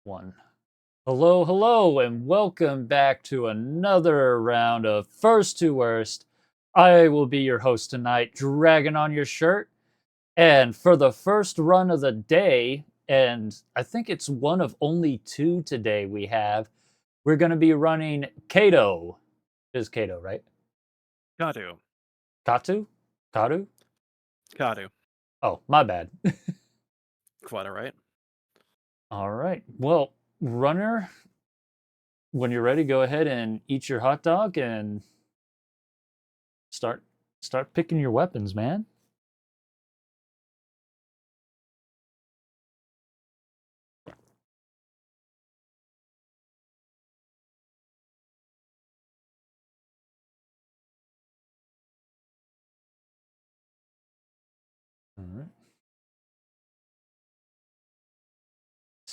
One. Hello, hello, and welcome back to another round of First to Worst. I will be your host tonight, Dragon on your shirt. And for the first run of the day, and I think it's one of only two today we're going to be running Kaaduu. It is Kaaduu, right? Kaaduu. Kaaduu? Kaaduu? Kaaduu. Oh, my bad. Quite all right. All right. Well, runner, when you're ready, go ahead and eat your hot dog and start picking your weapons, man. All right.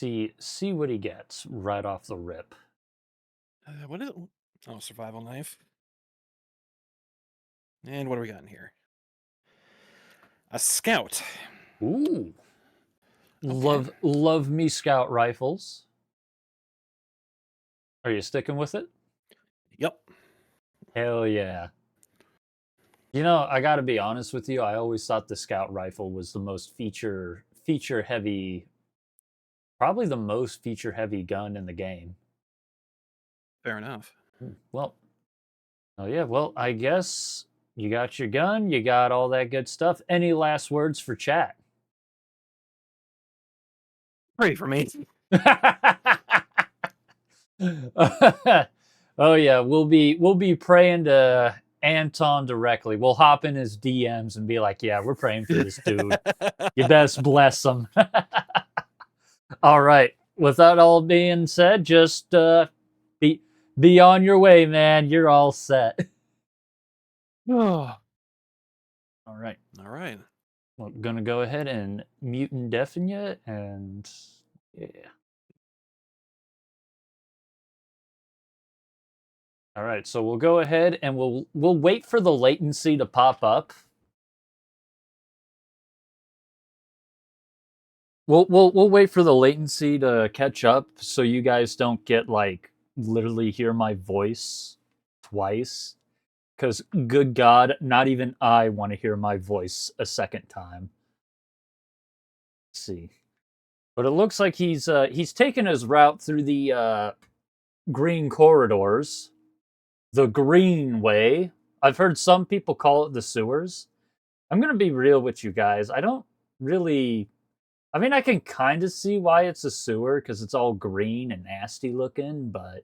See what he gets right off the rip. What is it? Oh, survival knife. And what do we got in here? A scout. Ooh. Okay. Love me scout rifles. Are you sticking with it? Yep. Hell yeah. You know, I got to be honest with you. I always thought the scout rifle was the most feature heavy, probably the most feature heavy gun in the game. Fair enough. Well, oh yeah. Well, I guess you got your gun, you got all that good stuff. Any last words for chat? Pray for me. Oh yeah, we'll be praying to Anton directly. We'll hop in his DMs and be like, "Yeah, we're praying for this dude. You best bless him." All right. With that all being said, just be on your way, man. You're all set. Oh. All right. All right. Well, I'm gonna go ahead and mute and deafen you, and yeah. All right, so we'll go ahead and we'll wait for the latency to pop up. We'll wait for the latency to catch up so you guys don't get like literally hear my voice twice. Because good God, not even I want to hear my voice a second time. Let's see. But it looks like he's taken his route through the green corridors. The green way. I've heard some people call it the sewers. I'm gonna be real with you guys. I don't really. I mean, I can kind of see why it's a sewer because it's all green and nasty looking, but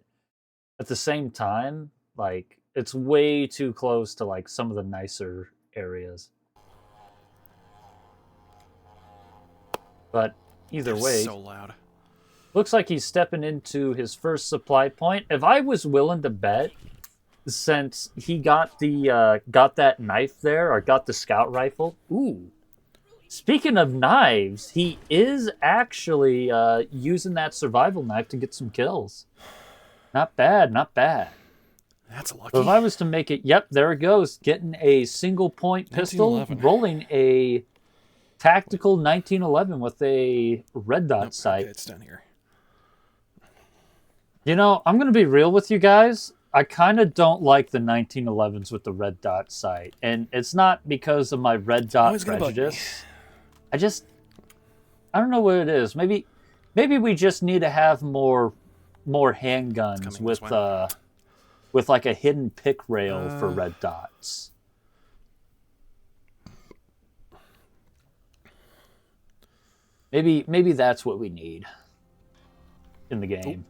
at the same time, like it's way too close to like some of the nicer areas. But either They're way, so loud. looks like he's stepping into his first supply point. If I was willing to bet, since he got the got that knife there or got the scout rifle, ooh. Speaking of knives, he is actually using that survival knife to get some kills. Not bad, not bad. That's lucky. So if I was to make it, yep, there it goes. Getting a single point pistol, 1911. rolling a tactical 1911 with a red dot Nope, sight. okay, it's down here. You know, I'm going to be real with you guys. I kind of don't like the 1911s with the red dot sight. And it's not because of my red dot prejudice. I don't know what it is. Maybe we just need to have more handguns with like a hidden pick rail for red dots. Maybe that's what we need in the game.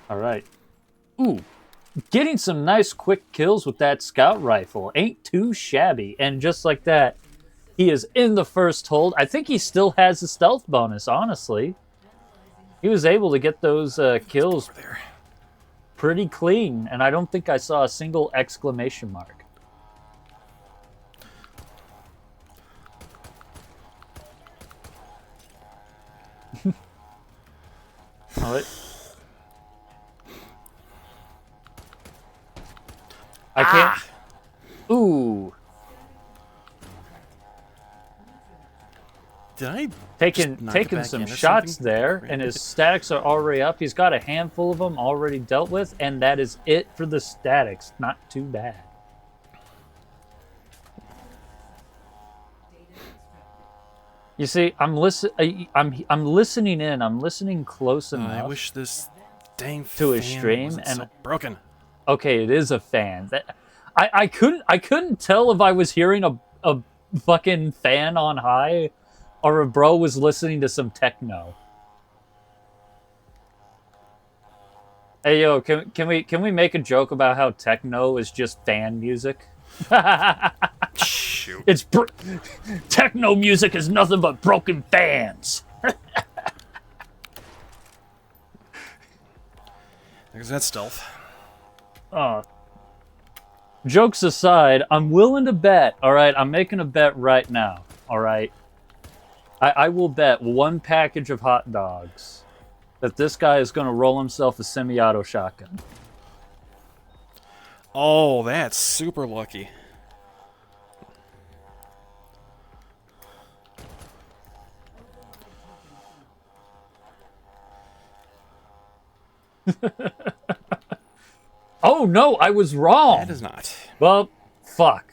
All right. Ooh. Getting some nice quick kills with that scout rifle. Ain't too shabby. And just like that, he is in the first hold. I think he still has a stealth bonus, honestly. He was able to get those kills pretty clean, and I don't think I saw a single exclamation mark. All right. I can't. Ooh. Did I taking some shots there, and his statics are already up. He's got a handful of them already dealt with, and that is it for the statics. Not too bad. You see, I'm listening in. I'm listening close enough. I wish this dang to his stream and so broken. Okay, it is a fan. I couldn't tell if I was hearing a fucking fan on high, or a bro was listening to some techno. Hey yo, can we make a joke about how techno is just fan music? Shoot. Techno music is nothing but broken fans. There's that stealth. Jokes aside, I'm willing to bet. All right, I'm making a bet right now. All right, I will bet 1 package of hot dogs that this guy is going to roll himself a semi-auto shotgun. Oh, that's super lucky. Oh no, I was wrong. That is not. Well, fuck.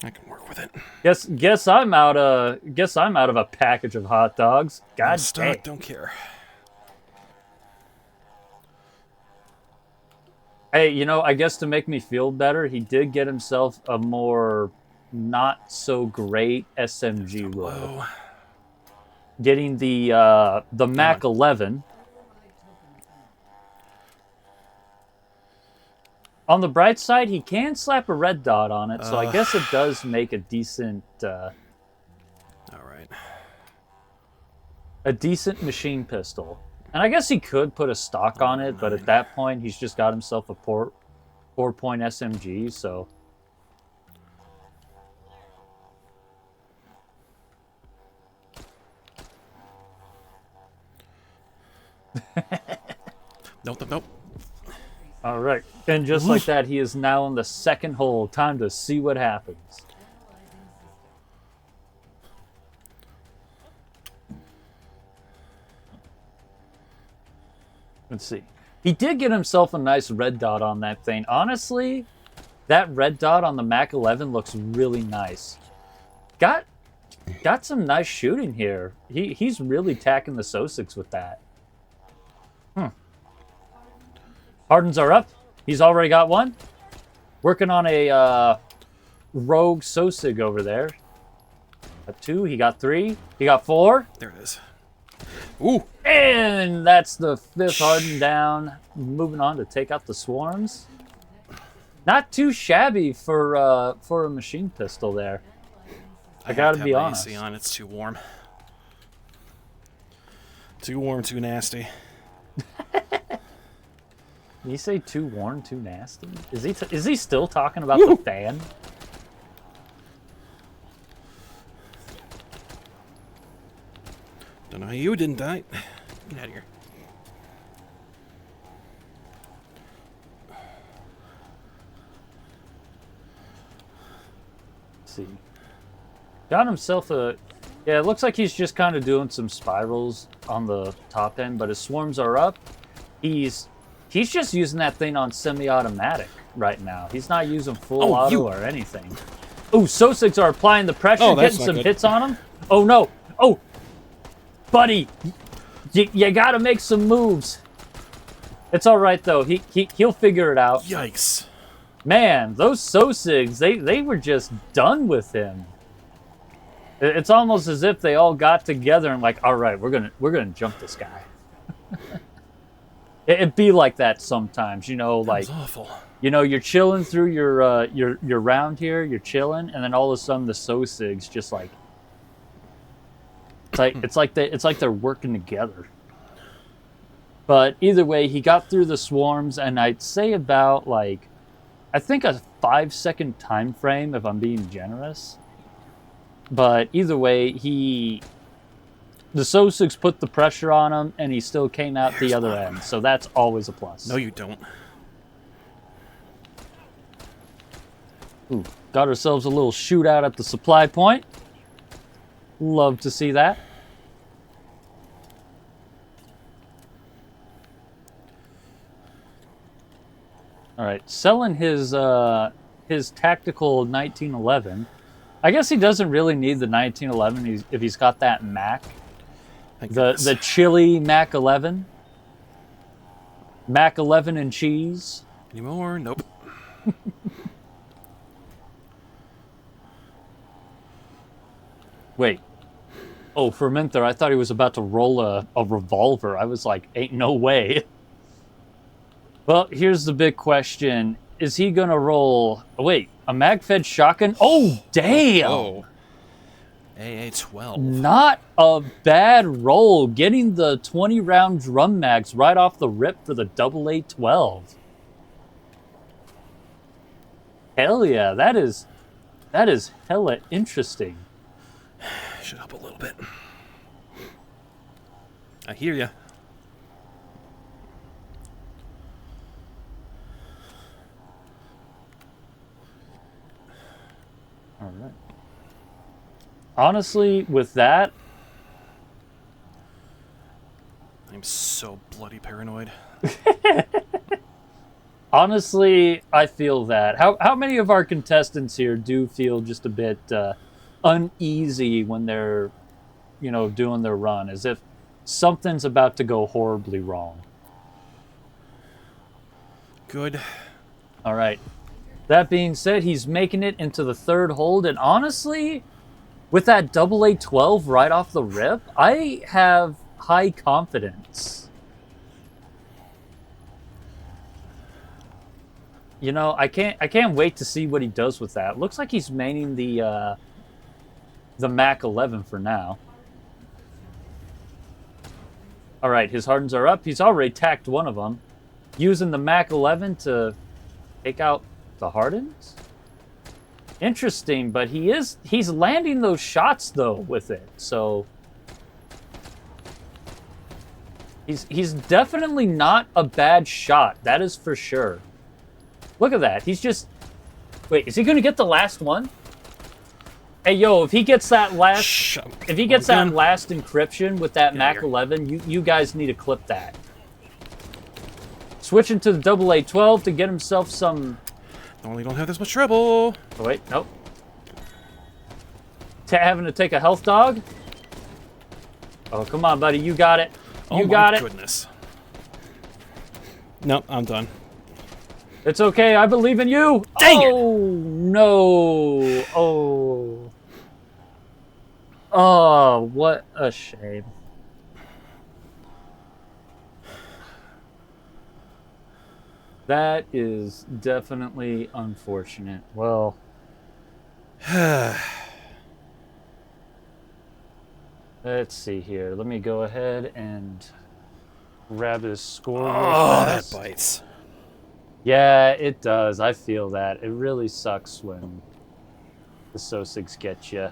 I can work with it. Guess I'm out of a package of hot dogs. God damn. Don't care. Hey, you know, I guess to make me feel better, he did get himself a more not so great SMG roll. Getting the Mac 11. On the bright side, he can slap a red dot on it, so I guess it does make a decent all right. A decent machine pistol. And I guess he could put a stock on it, but at that point, he's just got himself a 4-point SMG, so... Nope. All right. And just like that, he is now in the second hole. Time to see what happens. Let's see. He did get himself a nice red dot on that thing. Honestly, that red dot on the Mac 11 looks really nice. Got some nice shooting here. He's really tacking the SO6 with that. Hardens are up. He's already got one. Working on a rogue SOSIG over there. Got 2. He got 3. He got 4. There it is. Ooh. And that's the 5th Harden down. Moving on to take out the swarms. Not too shabby for a machine pistol there. I gotta be honest. AC on. It's too warm. Too warm, too nasty. Did you say too warm, too nasty? Is he still talking about the fan? Don't know how you didn't die. Get out of here. Let's see. Got himself a... Yeah, it looks like he's just kind of doing some spirals on the top end, but his swarms are up. He's just using that thing on semi-automatic right now. He's not using full auto or anything. Ooh, SOSIGs are applying the pressure, getting some hits on him. Oh, no. Oh, buddy, you got to make some moves. It's all right, though. He'll figure it out. Yikes. Man, those SOSIGs, they were just done with him. It's almost as if they all got together and like, all right, we're gonna jump this guy. It'd be like that sometimes, you know, like, that was awful. You know, you're chilling through your round here, you're chilling, and then all of a sudden the SOSIGs just like, it's like they're working together. But either way, he got through the swarms, and I'd say about like, I think a 5-second time frame if I'm being generous. But either way, the SOSIGs put the pressure on him, and he still came out the other end. So that's always a plus. No, you don't. Ooh, got ourselves a little shootout at the supply point. Love to see that. All right, selling his tactical 1911. I guess he doesn't really need the 1911 if he's got that Mac, Thank the goodness. chili Mac 11, Mac 11 and cheese. Any more? Nope. Wait. Oh, for a minute there, I thought he was about to roll a revolver. I was like, ain't no way. Well, here's the big question. Is he going to roll... Oh, wait, a mag-fed shotgun? Oh, damn! Oh. AA-12. Not a bad roll. Getting the 20-round drum mags right off the rip for the AA-12. Hell yeah, that is hella interesting. Should help a little bit. I hear ya. All right. Honestly, with that, I'm so bloody paranoid. honestly, I feel that. How many of our contestants here do feel just a bit uneasy when they're, doing their run, as if something's about to go horribly wrong? Good. All right. That being said, he's making it into the third hold, and honestly, with that AA-12 right off the rip, I have high confidence. I can't wait to see what he does with that. Looks like he's maining the Mac 11 for now. All right, his hardens are up. He's already tacked one of them, using the Mac 11 to take out the hardens. Interesting, but he's landing those shots though with it. So he's definitely not a bad shot. That is for sure. Look at that. He's just... Wait, is he going to get the last one? Hey, yo, if he gets that last... If he gets that last encryption with that Mac 11, you guys need to clip that. Switching to the AA-12 to get himself some... Normally don't have this much trouble. Oh, wait, nope. Having to take a health dog? Oh, come on, buddy. You got it. You got it. Oh, my goodness. Nope, I'm done. It's okay. I believe in you. Dang it. Oh, no. Oh. Oh, what a shame. That is definitely unfortunate. Well, let's see here. Let me go ahead and grab his score real fast. That bites. Yeah, it does. I feel that. It really sucks when the Sosigs get you.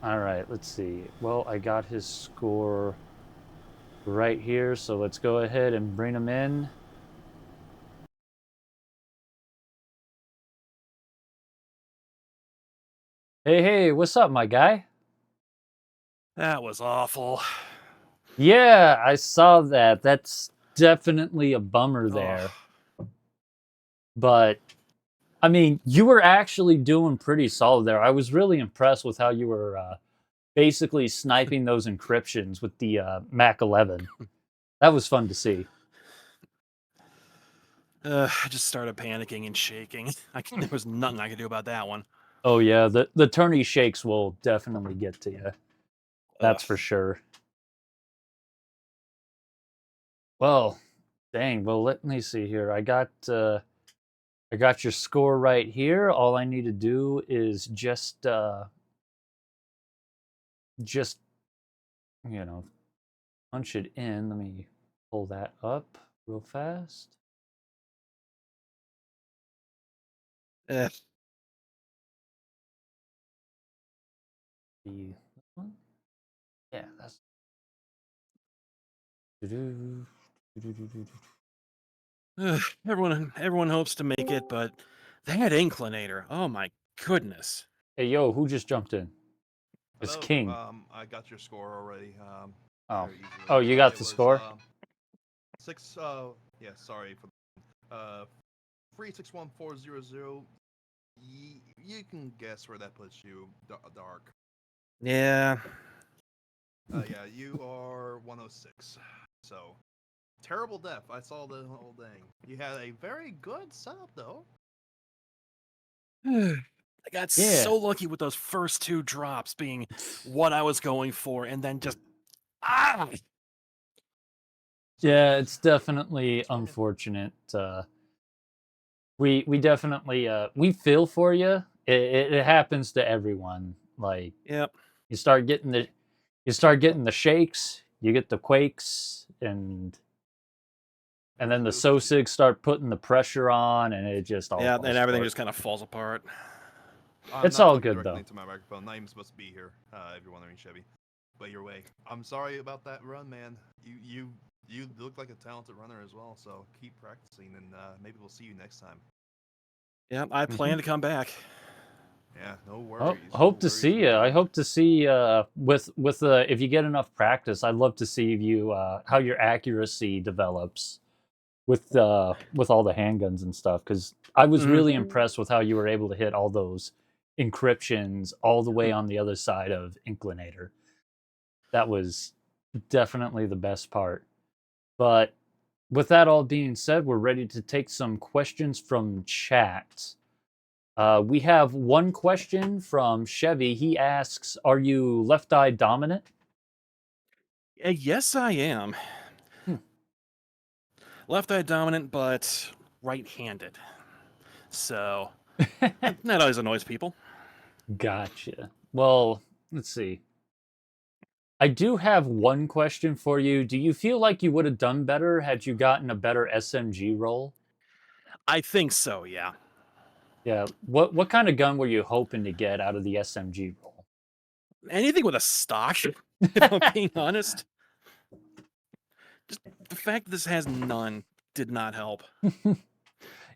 All right, let's see. Well, I got his score right here, so let's go ahead and bring him in. Hey, what's up, my guy? That was awful. Yeah, I saw that. That's definitely a bummer there. But, I mean, you were actually doing pretty solid there. I was really impressed with how you were basically sniping those encryptions with the Mac 11. That was fun to see. I just started panicking and shaking. There was nothing I could do about that one. Oh, yeah, the tourney shakes will definitely get to you. That's for sure. Well, dang. Well, let me see here. I got your score right here. All I need to do is just punch it in. Let me pull that up real fast. Eh. The one? Yeah, that's. Everyone hopes to make it, but that inclinator, oh my goodness. Hey, yo, who just jumped in? It's Hello. King. I got your score already. Oh. Very easily. Oh, you got It the was score? 6. Yeah. Sorry for 361400. You can guess where that puts you. Dark. Yeah. Yeah. You are 106. So terrible death. I saw the whole thing. You had a very good setup though. I got Yeah. so lucky with those first 2 drops being what I was going for, and then just ah. Yeah, it's definitely It's fine. unfortunate. We definitely we feel for you. It happens to everyone. Like Yep. you start getting the shakes, you get the quakes, and then the SOSIGs start putting the pressure on, and it just all Yeah, falls and everything apart. just kind of falls apart. I'm It's not all talking good directly though. into my microphone. Not even supposed to be here. If you're wondering, Chevy. But your way. I'm sorry about that run, man. You look like a talented runner as well. So keep practicing, and maybe we'll see you next time. Yeah, I plan to come back. Yeah, no Oh, worries. hope No to see worries you. I indeed. hope to see with if you get enough practice. I'd love to see you how your accuracy develops with all the handguns and stuff. Because I was really impressed with how you were able to hit all those encryptions all the way on the other side of Inclinator. That was definitely the best part. But with that all being said, we're ready to take some questions from chat. We have one question from Chevy. He asks, "Are you left eye dominant?" Yes, I am. Hmm. Left eye dominant, but right-handed. So that always annoys people. Gotcha. Well, let's see. I do have one question for you. Do you feel like you would have done better had you gotten a better SMG roll? I think so, yeah. Yeah. What kind of gun were you hoping to get out of the SMG roll? Anything with a stock, if I'm being honest. Just the fact that this has none did not help.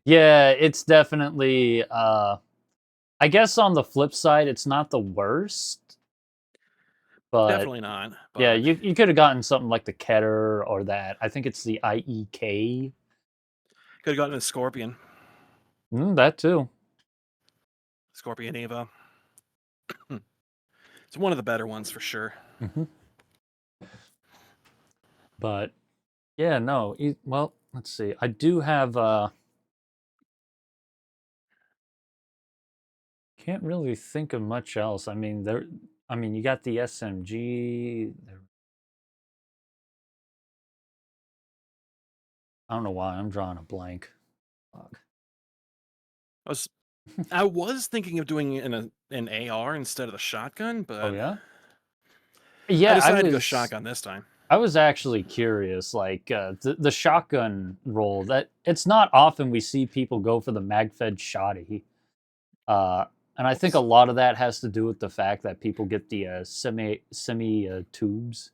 Yeah, it's definitely I guess on the flip side, it's not the worst, but Definitely not. yeah, But you could have gotten something like the Keter or that. I think it's the IEK. could have gotten a Scorpion. That too. Scorpion Eva. It's one of the better ones for sure. Hmm. But yeah, no. Well, let's see. I do have. Can't really think of much else. I mean, there. I mean, you got the SMG. I don't know why I'm drawing a blank. Fuck. I was thinking of doing an AR instead of the shotgun, Oh but yeah. I Yeah, decided to go shotgun this time. I was actually curious, like the shotgun roll. That it's not often we see people go for the mag-fed shotty, and I think a lot of that has to do with the fact that people get the semi tubes.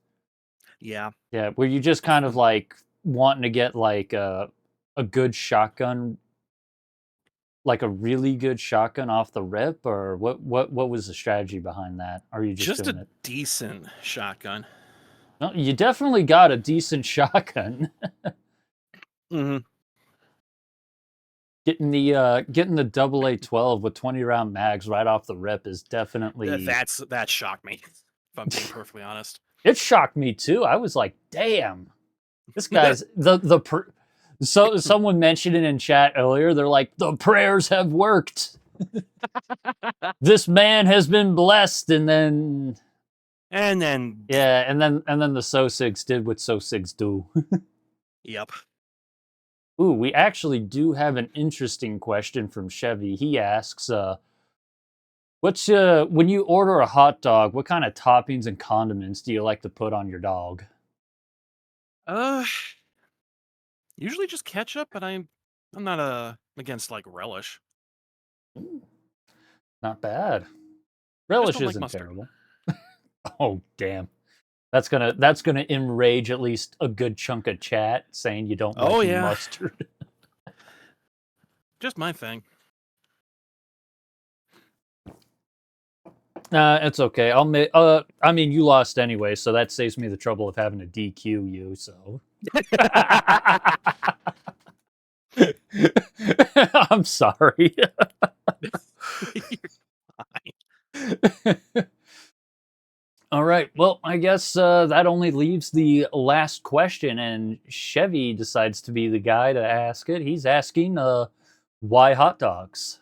Yeah. Yeah, where you just kind of like wanting to get like a good shotgun, like a really good shotgun off the rip, or what was the strategy behind that? Are you just Just doing a it? decent shotgun. No, you definitely got a decent shotgun. Mm-hmm. Getting the double A12 with 20 round mags right off the rip is definitely That shocked me, if I'm being perfectly honest. it shocked me too. I was like, damn, this guy's so someone mentioned it in chat earlier. They're like, the prayers have worked. This man has been blessed, and then And then, yeah, and then the SOSIGs did what SOSIGs do. yep. Ooh, we actually do have an interesting question from Chevy. He asks, what's when you order a hot dog, what kind of toppings and condiments do you like to put on your dog? Uh, usually just ketchup, but I'm not against like relish. Not bad. Just Relish don't like isn't mustard. terrible. Oh damn. That's gonna enrage at least a good chunk of chat saying you don't Oh like yeah, mustard. just my thing. It's okay. I'll make. I mean, you lost anyway, so that saves me the trouble of having to DQ you. So. I'm sorry. All right. Well, I guess that only leaves the last question, and Chevy decides to be the guy to ask it. He's asking, why hot dogs?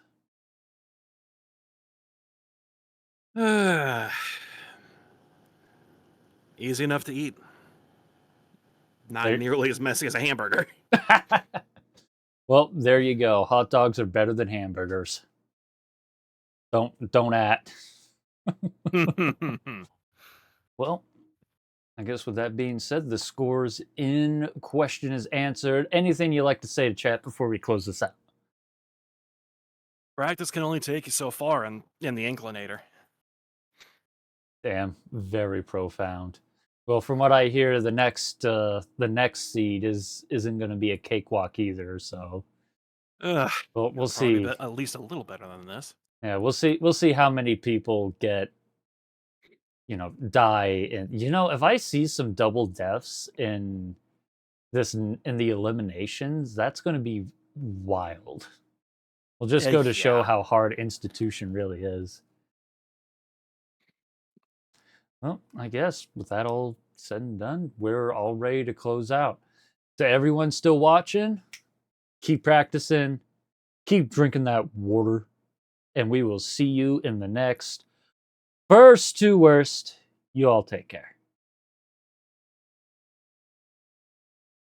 Easy enough to eat. Not There- nearly as messy as a hamburger. Well, there you go. Hot dogs are better than hamburgers. Don't at. Well, I guess with that being said, the scores in question is answered. Anything you like to say to chat before we close this out? Practice can only take you so far in the inclinator. Damn, very profound. Well, from what I hear, the next seed isn't going to be a cakewalk either. So, Ugh, we'll probably see. at least a little better than this. Yeah, we'll see. We'll see how many people get, die. And if I see some double deaths in the eliminations, that's going to be wild. We'll just go to show Yeah. how hard institution really is. Well, I guess with that all said and done, we're all ready to close out. To everyone still watching, keep practicing, keep drinking that water, and we will see you in the next First to Worst. You all take care.